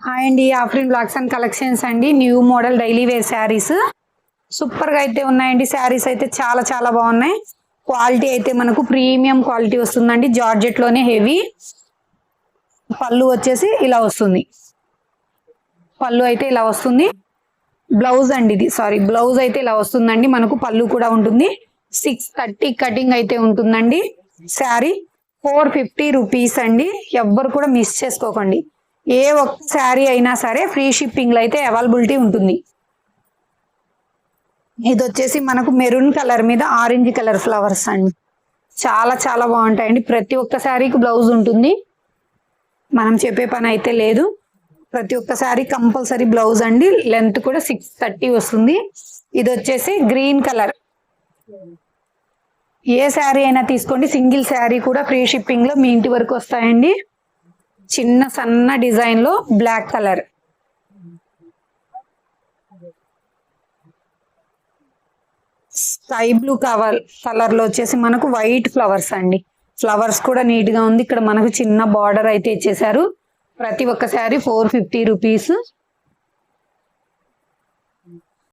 Hi అండి, Afrin blogs and collections అండి. New model daily wear sarees super గా అయితే ఉన్నాయండి. శారీస్ అయితే చాలా చాలా బాగున్నాయి. క్వాలిటీ అయితే మనకు ప్రీమియం క్వాలిటీ వస్తుందండి. జార్జెట్ లోనే హెవీ. పళ్ళు వచ్చేసి ఇలా వస్తుంది. పళ్ళు అయితే ఇలా వస్తుంది. బ్లౌజ్ అండి ఇది, సారీ బ్లౌజ్ అయితే ఇలా వస్తుందండి. మనకు పళ్ళు కూడా ఉంటుంది. 630 కటింగ్ అయితే ఉంటుందండి. శారీ 450 రూపీస్ అండి. ఎవ్వరు కూడా మిస్ చేసుకోకండి. ఏ ఒక్క శారీ అయినా సరే ఫ్రీ షిప్పింగ్ లో అయితే అవైలబిలిటీ ఉంటుంది. ఇది వచ్చేసి మనకు మెరూన్ కలర్ మీద ఆరెంజ్ కలర్ ఫ్లవర్స్ అండి. చాలా చాలా బాగుంటాయండి. ప్రతి ఒక్క శారీకి బ్లౌజ్ ఉంటుంది. మనం చెప్పే పని అయితే లేదు. ప్రతి ఒక్క శారీ కంపల్సరీ బ్లౌజ్ అండి. లెంత్ కూడా 630 వస్తుంది. ఇది వచ్చేసి గ్రీన్ కలర్. ఏ శారీ అయినా తీసుకోండి, సింగిల్ శారీ కూడా ఫ్రీ షిప్పింగ్ లో మీ ఇంటి వరకు వస్తాయండి. చిన్న సన్న డిజైన్ లో black colour. Sky blue colour లో వచ్చేసి మనకు వైట్ ఫ్లవర్స్ అండి. ఫ్లవర్స్ కూడా నీట్ గా ఉంది. ఇక్కడ మనకు చిన్న బార్డర్ అయితే ఇచ్చేసారు. ప్రతి ఒక్క శారీ 450 రూపీస్.